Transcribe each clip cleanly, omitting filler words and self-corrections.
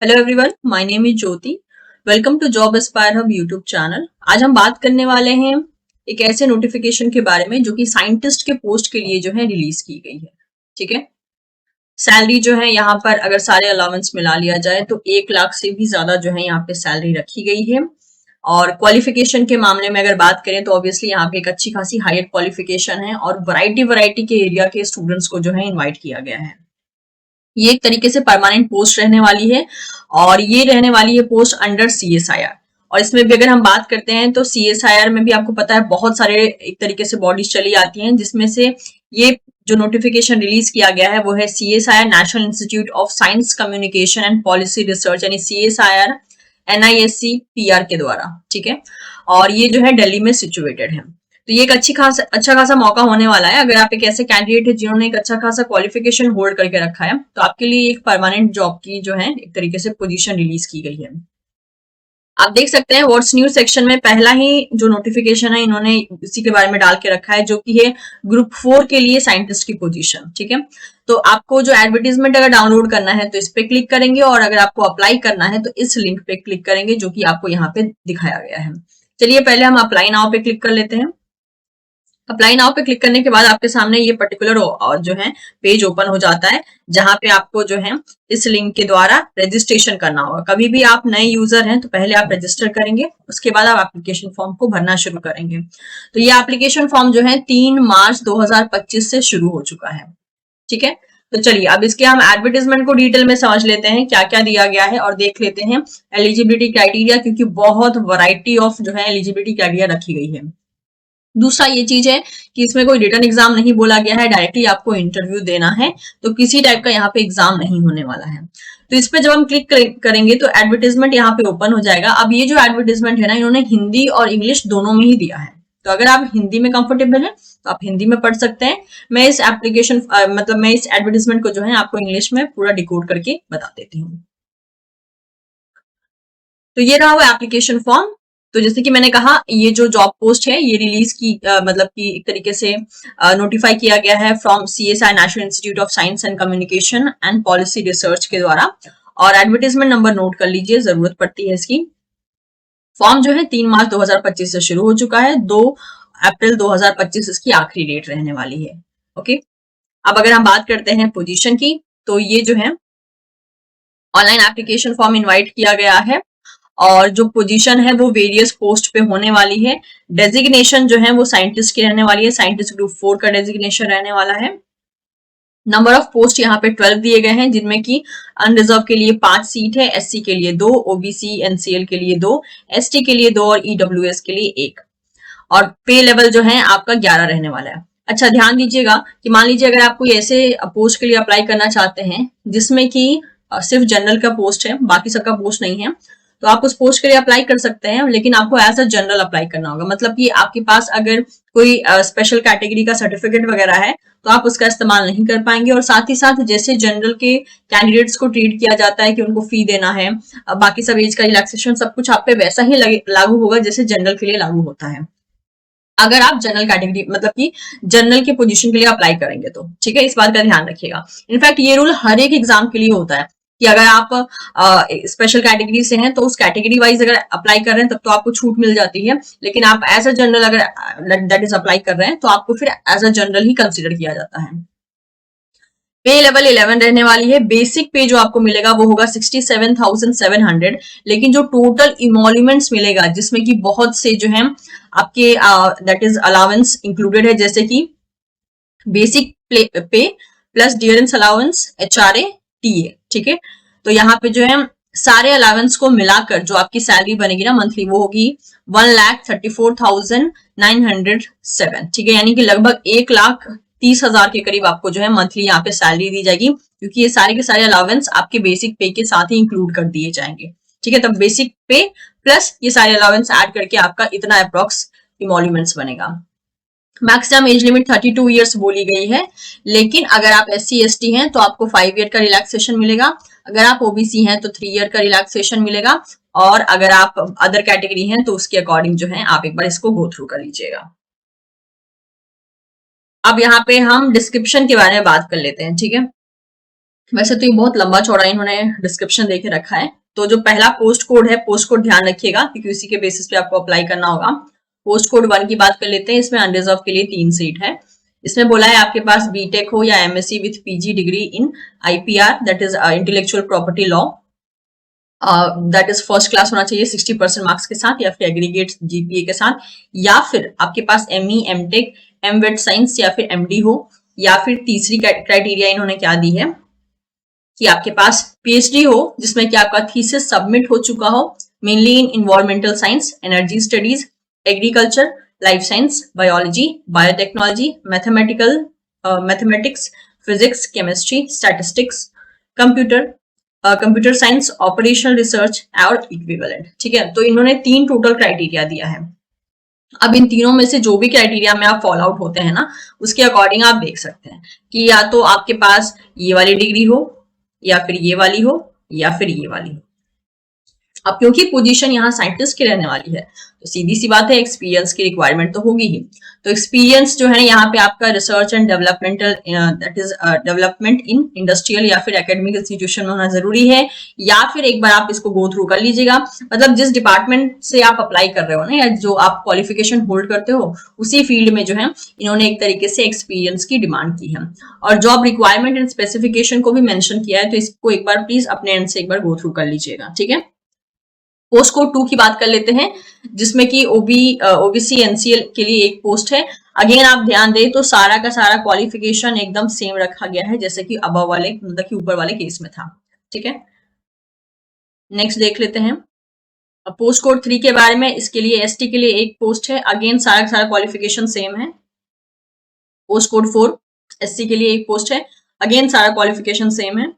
Hello everyone, my name is Jyoti. Welcome to job aspire hub YouTube channel. आज हम बात करने वाले हैं एक ऐसे नोटिफिकेशन के बारे में जो कि साइंटिस्ट के पोस्ट के लिए जो है रिलीज की गई है। ठीक है। सैलरी जो है यहाँ पर अगर सारे अलाउंस मिला लिया जाए तो 1 लाख से भी ज्यादा जो है यहाँ पे सैलरी रखी गई है। और क्वालिफिकेशन के मामले में अगर बात करें तो ऑब्वियसली यहाँ पे एक अच्छी खासी हायर क्वालिफिकेशन है और वैरायटी के एरिया के स्टूडेंट्स को जो है इन्वाइट किया गया है। ये एक तरीके से परमानेंट पोस्ट रहने वाली है और ये रहने वाली है पोस्ट अंडर CSIR। और इसमें भी अगर हम बात करते हैं तो CSIR में भी आपको पता है बहुत सारे एक तरीके से बॉडीज चली आती हैं, जिसमें से ये जो नोटिफिकेशन रिलीज किया गया है वो है CSIR national institute of science communication and policy research, यानी CSIR NISC PR के द्वारा। ठीक है। और ये जो है दिल्ली में सिचुएटेड है। तो ये एक अच्छा खासा मौका होने वाला है। अगर आप एक ऐसे कैंडिडेट है जिन्होंने एक अच्छा खासा क्वालिफिकेशन होल्ड करके रखा है तो आपके लिए एक परमानेंट जॉब की जो है एक तरीके से पोजीशन रिलीज की गई है। आप देख सकते हैं व्हाट्स न्यूज सेक्शन में पहला ही जो नोटिफिकेशन है इन्होंने इसी के बारे में डाल के रखा है, जो कि है ग्रुप 4 के लिए साइंटिस्ट की पोजीशन। ठीक है। तो आपको जो एडवर्टीजमेंट अगर डाउनलोड करना है तो इस पे क्लिक करेंगे और अगर आपको अप्लाई करना है तो इस लिंक पे क्लिक करेंगे जो कि आपको यहाँ पे दिखाया गया है। चलिए पहले हम अप्लाई नाउ पे क्लिक कर लेते हैं। अप्लाई नाउ पे क्लिक करने के बाद आपके सामने ये पर्टिकुलर जो है पेज ओपन हो जाता है, जहां पे आपको जो है इस लिंक के द्वारा रजिस्ट्रेशन करना होगा। कभी भी आप नए यूजर हैं तो पहले आप रजिस्टर करेंगे, उसके बाद आप एप्लीकेशन फॉर्म को भरना शुरू करेंगे। तो ये एप्लीकेशन फॉर्म जो है 3 मार्च 2025 से शुरू हो चुका है। ठीक है। तो चलिए अब इसके हम एडवर्टीजमेंट को डिटेल में समझ लेते हैं क्या क्या दिया गया है और देख लेते हैं एलिजिबिलिटी क्राइटेरिया, क्योंकि बहुत वैरायटी ऑफ जो है एलिजिबिलिटी क्राइटेरिया रखी गई है। दूसरा ये चीज है कि इसमें कोई रिटर्न एग्जाम नहीं बोला गया है, डायरेक्टली आपको इंटरव्यू देना है, तो किसी टाइप का यहाँ पे एग्जाम नहीं होने वाला है। तो इस पे जब हम क्लिक करेंगे तो एडवर्टीजमेंट यहाँ पे ओपन हो जाएगा। अब ये जो एडवर्टीजमेंट है ना, इन्होंने हिंदी और इंग्लिश दोनों में ही दिया है। तो अगर आप हिंदी में कंफर्टेबल है तो आप हिंदी में पढ़ सकते हैं। मैं इस एप्लीकेशन मतलब मैं इस एडवर्टीजमेंट को जो है आपको इंग्लिश में पूरा डिकोड करके बता देती हूँ। तो ये रहा वो एप्लीकेशन फॉर्म। तो जैसे कि मैंने कहा ये जो जॉब पोस्ट है ये रिलीज की मतलब कि एक तरीके से नोटिफाई किया गया है from CSI national institute of science and communication and policy research के द्वारा। और एडवर्टीजमेंट नंबर नोट कर लीजिए, जरूरत पड़ती है इसकी। फॉर्म जो है 3 मार्च 2025 से शुरू हो चुका है, 2 अप्रैल 2025 इसकी आखिरी डेट रहने वाली है। ओके। अब अगर हम बात करते हैं पोजीशन की, तो ये जो है ऑनलाइन एप्लीकेशन फॉर्म इनवाइट किया गया है और जो पोजीशन है वो वेरियस पोस्ट पे होने वाली है। डेजिग्नेशन जो है वो साइंटिस्ट की रहने वाली है, साइंटिस्ट ग्रुप 4 का डेजिग्नेशन रहने वाला है। नंबर ऑफ पोस्ट यहाँ पे 12 दिए गए हैं, जिनमें की अनरिजर्व के लिए 5 सीट है, SC के लिए 2, OBC NCL के लिए 2, ST के लिए 2 और EWS के लिए 1। और पे लेवल जो है आपका 11 रहने वाला है। अच्छा ध्यान दीजिएगा कि मान लीजिए अगर आप कोई ऐसे पोस्ट के लिए अप्लाई करना चाहते हैं जिसमें कि सिर्फ जनरल का पोस्ट है, बाकी सबका पोस्ट नहीं है, तो आप उस पोस्ट के लिए अप्लाई कर सकते हैं, लेकिन आपको एज अ जनरल अप्लाई करना होगा। मतलब कि आपके पास अगर कोई स्पेशल कैटेगरी का सर्टिफिकेट वगैरह है तो आप उसका इस्तेमाल नहीं कर पाएंगे। और साथ ही साथ जैसे जनरल के कैंडिडेट्स को ट्रीट किया जाता है कि उनको फी देना है, बाकी सब एज का रिलैक्सेशन सब कुछ आप पे वैसा ही लागू होगा जैसे जनरल के लिए लागू होता है, अगर आप जनरल कैटेगरी मतलब कि जनरल के पोजीशन के लिए अप्लाई करेंगे तो। ठीक है, इस बात का ध्यान रखिएगा। इनफैक्ट ये रूल हर एक एग्जाम के लिए होता है कि अगर आप स्पेशल कैटेगरी से हैं तो उस कैटेगरी वाइज अगर अप्लाई कर रहे हैं तब तो आपको छूट मिल जाती है, लेकिन आप एज अ जनरल अगर दैट इज अप्लाई कर रहे हैं तो आपको फिर एज अ जनरल ही कंसिडर किया जाता है। पे लेवल 11 रहने वाली है। बेसिक पे जो आपको मिलेगा वो होगा 67,700, लेकिन जो टोटल इमोल्यूमेंट्स मिलेगा जिसमें कि बहुत से जो है आपके दैट इज अलावेंस इंक्लूडेड है, जैसे कि बेसिक पे plus dearness allowance HRA TA। ठीक है। तो यहाँ पे जो है सारे अलावेंस को मिलाकर जो आपकी सैलरी बनेगी ना मंथली वो होगी 1,34,907। ठीक है, यानी कि लगभग 1,30,000 के करीब आपको जो है मंथली यहाँ पे सैलरी दी जाएगी, क्योंकि ये सारे के सारे अलावेंस आपके बेसिक पे के साथ ही इंक्लूड कर दिए जाएंगे। ठीक है, तब बेसिक पे प्लस ये सारे अलावेंस ऐड करके आपका इतना अप्रोक्स इमोल्यूमेंट्स बनेगा। मैक्सिमम एज लिमिट 32 ईयर्स बोली गई है, लेकिन अगर आप SC ST हैं तो आपको 5 ईयर का रिलैक्सेशन मिलेगा, अगर आप OBC हैं तो 3 ईयर का रिलैक्सेशन मिलेगा, और अगर आप अदर कैटेगरी हैं तो उसके अकॉर्डिंग जो है आप एक बार इसको गो थ्रू कर लीजिएगा। अब यहाँ पे हम डिस्क्रिप्शन के बारे में बात कर लेते हैं। ठीक है, वैसे तो ये बहुत लंबा चौड़ा इन्होंने डिस्क्रिप्शन देके रखा है। तो जो पहला पोस्ट कोड है, पोस्ट कोड ध्यान रखिएगा क्योंकि उसी के बेसिस पे आपको अप्लाई करना होगा। पोस्ट कोड 1 की बात कर लेते हैं। इसमें अनरिजर्व के लिए 3 सीट है। इसमें बोला है आपके पास बीटेक हो या MSc with PG degree in IPR, that is intellectual property law, that is first class होना चाहिए 60% मार्क्स के साथ या फिर एग्रीगेट जीपीए के साथ, या फिर आपके पास एमई, एमटेक, एमवेट साइंस या फिर एमडी हो, या फिर तीसरी क्राइटेरिया इन्होंने क्या दी है कि आपके पास पीएचडी हो जिसमें कि आपका थीसिस सबमिट हो चुका हो, mainly in environmental science, energy studies, agriculture, life science, biology, biotechnology, mathematics, physics, chemistry, statistics, computer, computer science, operational research और इक्विवेलेंट। ठीक है, तो इन्होंने 3 टोटल क्राइटेरिया दिया है। अब इन तीनों में से जो भी क्राइटेरिया में आप फॉलो आउट होते हैं ना, उसके अकॉर्डिंग आप देख सकते हैं कि या तो आपके पास ये वाली डिग्री हो, या फिर ये वाली हो, या फिर ये वाली हो। अब क्योंकि पोजीशन यहाँ साइंटिस्ट की रहने वाली है तो सीधी सी बात है एक्सपीरियंस की रिक्वायरमेंट तो होगी ही। तो एक्सपीरियंस जो है यहाँ पे आपका research and developmental, that is development in industrial या फिर एकेडमिक इंस्टीट्यूशन में होना जरूरी है, या फिर एक बार आप इसको गो थ्रू कर लीजिएगा। मतलब जिस डिपार्टमेंट से आप अप्लाई कर रहे हो ना, या जो आप क्वालिफिकेशन होल्ड करते हो उसी फील्ड में जो है इन्होंने एक तरीके से एक्सपीरियंस की डिमांड की है, और जॉब रिक्वायरमेंट एंड स्पेसिफिकेशन को भी मेंशन किया है। तो इसको एक बार प्लीज अपने एंड से एक बार गो थ्रू कर लीजिएगा। ठीक है, पोस्ट कोड 2 की बात कर लेते हैं जिसमें कि ओबीसी एनसीएल के लिए एक पोस्ट है। अगेन आप ध्यान दें तो सारा का सारा क्वालिफिकेशन एकदम सेम रखा गया है जैसे कि अबव वाले, मतलब कि ऊपर वाले केस में था। ठीक है, नेक्स्ट देख लेते हैं पोस्ट कोड 3 के बारे में। इसके लिए एसटी के लिए एक पोस्ट है। अगेन सारा का सारा क्वालिफिकेशन सेम है। पोस्ट कोड 4 एससी के लिए एक पोस्ट है। अगेन सारा क्वालिफिकेशन सेम है।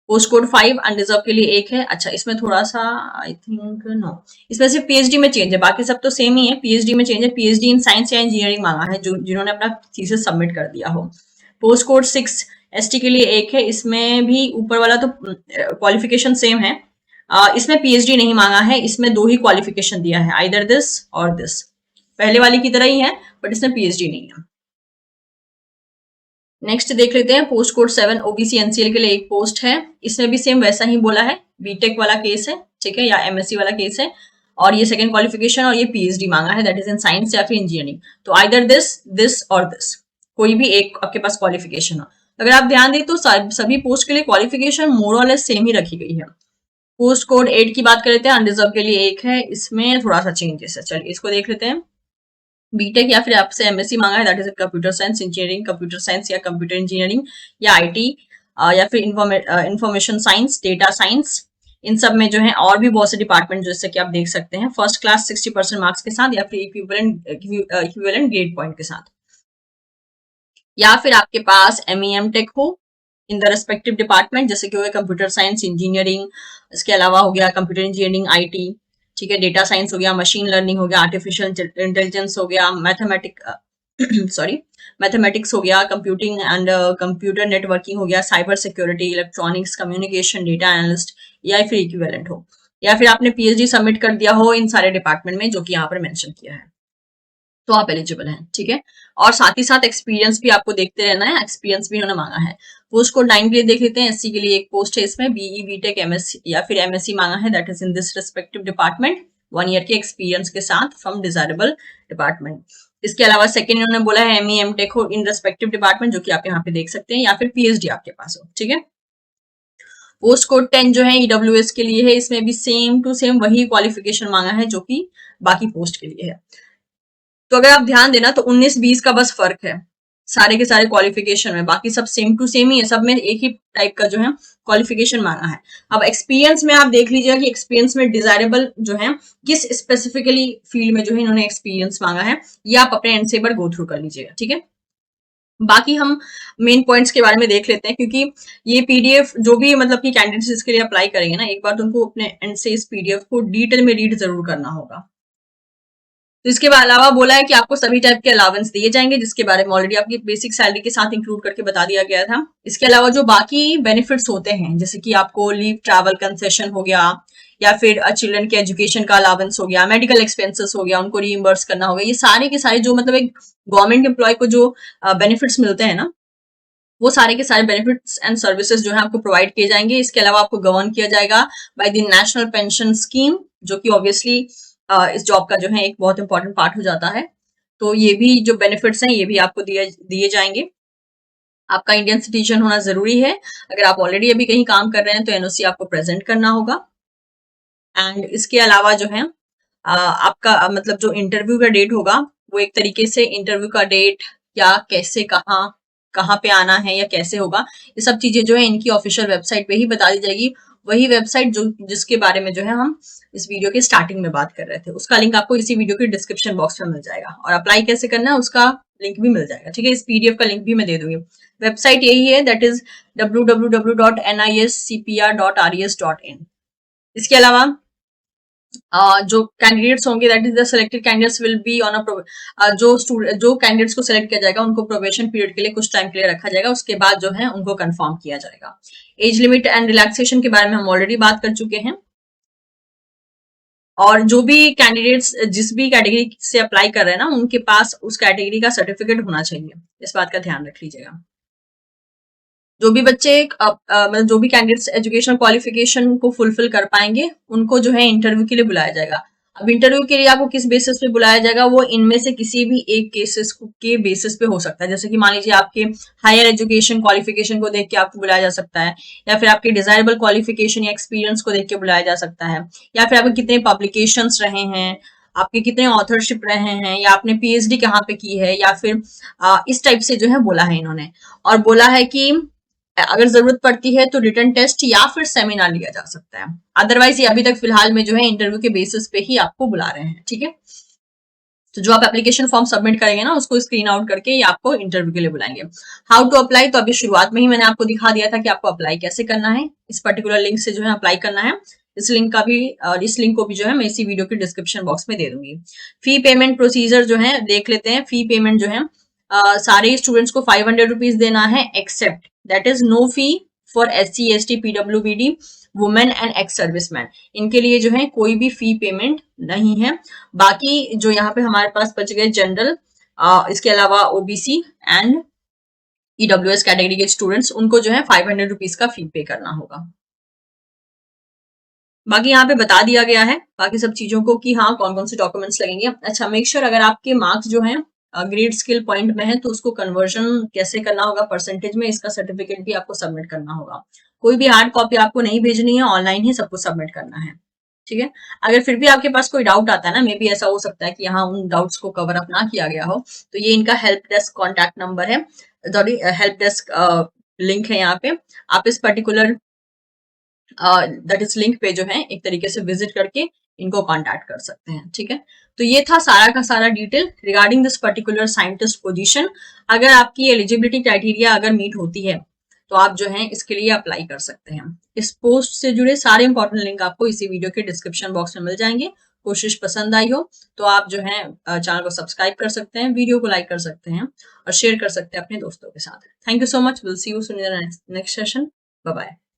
पोस्ट कोड 5 अनरिजर्व के लिए एक है। अच्छा, इसमें थोड़ा सा आई थिंक नो, इसमें सिर्फ पीएचडी में चेंज है, बाकी सब तो सेम ही है। पीएचडी में चेंज है, पीएचडी इन साइंस या इंजीनियरिंग मांगा है जो जिन्होंने अपना थीसिस सबमिट कर दिया हो। पोस्ट कोड 6 एसटी के लिए एक है। इसमें भी ऊपर वाला तो क्वालिफिकेशन सेम है। इसमें पीएचडी नहीं मांगा है, इसमें 2 ही क्वालिफिकेशन दिया है, आइदर दिस और दिस, पहले वाली की तरह ही है बट इसमें पीएचडी नहीं है। नेक्स्ट देख लेते हैं पोस्ट कोड 7 ओबीसी एनसीएल के लिए एक पोस्ट है। इसमें भी सेम वैसा ही बोला है, बीटेक वाला केस है, ठीक है, या एमएससी वाला केस है, और ये सेकंड क्वालिफिकेशन और ये पीएचडी मांगा है, दैट इज इन साइंस या फिर इंजीनियरिंग। तो आइदर दिस और दिस, कोई भी एक आपके पास क्वालिफिकेशन हो। अगर आप ध्यान दें तो सभी पोस्ट के लिए क्वालिफिकेशन मोर और लेस सेम ही रखी गई है। पोस्ट कोड 8 की बात कर लेते हैं, अनरिजर्व के लिए एक है, इसमें थोड़ा सा चेंजेस है। चलिए इसको देख लेते हैं। बीटेक या फिर आपसे एमएससी मांगा है, that is computer science, engineering, computer science या कंप्यूटर इंजीनियरिंग, या आईटी, या फिर इंफॉर्मेशन साइंस, डेटा साइंस। इन सब में जो है और भी बहुत से डिपार्टमेंट जैसे कि आप देख सकते हैं, फर्स्ट क्लास 60% मार्क्स के साथ या फिर इक्विवेलेंट ग्रेड पॉइंट के साथ, या फिर आपके पास एमईएम टेक हो इन द रेस्पेक्टिव डिपार्टमेंट, जैसे कि हो गया कंप्यूटर साइंस, इंजीनियरिंग, इसके अलावा हो गया कंप्यूटर इंजीनियरिंग, आईटी, ठीक है, डेटा साइंस हो गया, मशीन लर्निंग हो गया, आर्टिफिशियल इंटेलिजेंस हो गया, मैथमेटिक्स हो गया, कंप्यूटिंग एंड कंप्यूटर नेटवर्किंग हो गया, cyber security, electronics, communication, data analyst, या फिर इक्विवेलेंट हो, या फिर आपने पीएचडी सबमिट कर दिया हो इन सारे डिपार्टमेंट में जो कि यहाँ पर मेंशन किया है, तो आप एलिजिबल हैं। ठीक है, और साथ ही साथ एक्सपीरियंस भी आपको देखते रहना है, एक्सपीरियंस भी उन्होंने मांगा है। पोस्ट कोड 9 के लिए देख लेते हैं। एससी के लिए एक पोस्ट है, इसमें बीई, बीटेक, एमएससी या फिर एमएससी मांगा है, that is in this respective department, 1 year के एक्सपीरियंस के साथ फ्रॉम डिजायरेबल डिपार्टमेंट। इसके अलावा सेकंड इन्होंने बोला है एमई, एमटेक हो इन रेस्पेक्टिव डिपार्टमेंट, जो कि आप यहाँ पे देख सकते हैं, या फिर पीएचडी आपके पास हो। ठीक है, पोस्ट कोड 10 जो है ईडब्ल्यूएस के लिए है। इसमें भी सेम टू सेम वही क्वालिफिकेशन मांगा है जो कि बाकी पोस्ट के लिए है। तो अगर आप ध्यान देना तो 19-20 का बस फर्क है सारे के सारे क्वालिफिकेशन में, बाकी सब सेम टू सेम ही है, सब में एक ही टाइप का जो है क्वालिफिकेशन मांगा है। अब एक्सपीरियंस में आप देख लीजिएगा कि एक्सपीरियंस में डिजायरेबल जो है किस स्पेसिफिकली फील्ड में जो है इन्होंने एक्सपीरियंस मांगा है, ये आप अपने एंड से एक बार गो थ्रू कर लीजिएगा। ठीक है, बाकी हम मेन पॉइंट्स के बारे में देख लेते हैं, क्योंकि ये पीडीएफ जो भी मतलब कि कैंडिडेट्स इसके लिए अप्लाई करेंगे ना, एक बार तो उनको अपने एंड से इस पीडीएफ को डिटेल में रीड जरूर करना होगा। तो इसके अलावा बोला है कि आपको सभी टाइप के अलावेंस दिए जाएंगे, जिसके बारे में ऑलरेडी आपकी बेसिक सैलरी के साथ इंक्लूड करके बता दिया गया था। इसके अलावा जो बाकी बेनिफिट्स होते हैं, जैसे कि आपको लीव ट्रैवल कंसेशन हो गया, या फिर चिल्ड्रन के एजुकेशन का अलावेंस हो गया, मेडिकल एक्सपेंसेस हो गया, उनको रीइंबर्स करना होगा, ये सारे के सारे जो मतलब एक गवर्नमेंट एम्प्लॉय को जो बेनिफिट्स मिलते हैं ना, वो सारे के सारे बेनिफिट्स एंड सर्विसेज जो है आपको प्रोवाइड किए जाएंगे। इसके अलावा आपको गवर्न किया जाएगा by the national pension scheme, जो कि ऑब्वियसली इस जॉब का जो है एक बहुत इंपॉर्टेंट पार्ट हो जाता है। तो ये भी जो बेनिफिट्स हैं ये भी आपको दिए जाएंगे। आपका इंडियन सिटीजन होना जरूरी है। अगर आप ऑलरेडी अभी कहीं काम कर रहे हैं तो एनओसी आपको प्रेजेंट करना होगा। एंड इसके अलावा जो है आपका मतलब जो इंटरव्यू का डेट होगा वो एक तरीके से इंटरव्यू का डेट या कैसे कहाँ कहाँ पे आना है या कैसे होगा, ये सब चीजें जो है इनकी ऑफिशियल वेबसाइट पे ही बता दी जाएगी। वही वेबसाइट जो जिसके बारे में जो है हम इस वीडियो के स्टार्टिंग में बात कर रहे थे, उसका लिंक आपको इसी वीडियो के डिस्क्रिप्शन बॉक्स में मिल जाएगा। और अप्लाई कैसे करना है उसका लिंक भी मिल जाएगा। ठीक है, इस पीडीएफ का लिंक भी मैं दे दूंगी। वेबसाइट यही है, दैट इज www.niscpr.res.in। इसके अलावा जो कैंडिडेट्स होंगे, that is the selected candidates will be on जो कैंडिडेट्स को सिलेक्ट किया जाएगा उनको प्रोबेशन पीरियड के लिए कुछ टाइम के लिए रखा जाएगा। उसके बाद जो है उनको कंफर्म किया जाएगा। एज लिमिट एंड रिलैक्सेशन के बारे में हम ऑलरेडी बात कर चुके हैं। और जो भी कैंडिडेट्स जिस भी कैटेगरी से अप्लाई कर रहे हैं ना, उनके पास उस कैटेगरी का सर्टिफिकेट होना चाहिए, इस बात का ध्यान रख लीजिएगा। जो भी बच्चे मतलब जो भी कैंडिडेट्स एजुकेशनल क्वालिफिकेशन को फुलफिल कर पाएंगे उनको जो है इंटरव्यू के लिए बुलाया जाएगा। अब इंटरव्यू के लिए आपको किस बेसिस पे बुलाया जाएगा, वो इनमें से किसी भी एक केसेस के बेसिस पे हो सकता है। जैसे कि मान लीजिए आपके हायर एजुकेशन क्वालिफिकेशन को देख के आपको बुलाया जा सकता है, या फिर आपके डिजायरेबल क्वालिफिकेशन या एक्सपीरियंस को देख के बुलाया जा सकता है, या फिर आपके कितने पब्लिकेशंस रहे हैं, आपके कितने ऑथरशिप रहे हैं, या आपने पीएचडी कहाँ पे की है, या फिर इस टाइप से जो है बोला है इन्होंने। और बोला है कि अगर जरूरत पड़ती है तो रिटन टेस्ट या फिर सेमिनार लिया जा सकता है। अदरवाइज ये अभी तक फिलहाल में जो है इंटरव्यू के बेसिस पे ही आपको बुला रहे हैं। ठीक है, तो जो आप एप्लीकेशन फॉर्म सबमिट करेंगे ना उसको स्क्रीन आउट करके ये आपको इंटरव्यू के लिए बुलाएंगे। हाउ टू अप्लाई, तो अभी शुरुआत में ही मैंने आपको दिखा दिया था कि आपको अप्लाई कैसे करना है। इस पर्टिकुलर लिंक से जो है अप्लाई करना है। इस लिंक का भी और इस लिंक को भी जो है मैं इसी वीडियो के डिस्क्रिप्शन बॉक्स में दे दूंगी। फी पेमेंट प्रोसीजर जो है देख लेते हैं। फी पेमेंट जो है सारे स्टूडेंट्स को 500 रुपीज देना है, except that is no fee for SC ST PWBD women and ex serviceman. इनके लिए जो है कोई भी फी पेमेंट नहीं है। बाकी जो यहाँ पे हमारे पास बच गए जनरल, इसके अलावा ओबीसी एंड ईडब्ल्यूएस कैटेगरी के स्टूडेंट्स, उनको जो है 500 रुपीज का फी पे करना होगा। बाकी यहाँ पे बता दिया गया है बाकी सब चीजों को कि हाँ कौन कौन से डॉक्यूमेंट्स लगेंगे। अच्छा, मेक श्योर अगर आपके मार्क्स जो है ग्रेड स्किल पॉइंट में है तो उसको कन्वर्जन कैसे करना होगा परसेंटेज में, इसका सर्टिफिकेट भी आपको सबमिट करना होगा। कोई भी हार्ड कॉपी आपको नहीं भेजनी है, ऑनलाइन ही सब कुछ सबमिट करना है। ठीक है, अगर फिर भी आपके पास कोई डाउट आता है ना, मे बी ऐसा हो सकता है कि यहाँ उन डाउट्स को कवर अप ना किया गया हो, तो ये इनका हेल्प डेस्क कॉन्टैक्ट नंबर है, सॉरी हेल्प डेस्क लिंक है। यहाँ पे आप इस पर्टिकुलर दैट इज लिंक पे जो है एक तरीके से विजिट करके इनको कांटेक्ट कर सकते हैं। ठीक है, तो ये था सारा का सारा detail regarding this particular scientist position. अगर आपकी एलिजिबिलिटी क्राइटेरिया अगर मीट होती है तो आप जो है इसके लिए अप्लाई कर सकते हैं। इस पोस्ट से जुड़े सारे इंपॉर्टेंट लिंक आपको इसी वीडियो के डिस्क्रिप्शन बॉक्स में मिल जाएंगे। कोशिश पसंद आई हो तो आप जो है चैनल को सब्सक्राइब कर सकते हैं, वीडियो को लाइक कर सकते हैं और शेयर कर सकते हैं अपने दोस्तों के साथ। Thank you so much, will see you soon in the next session. Bye bye.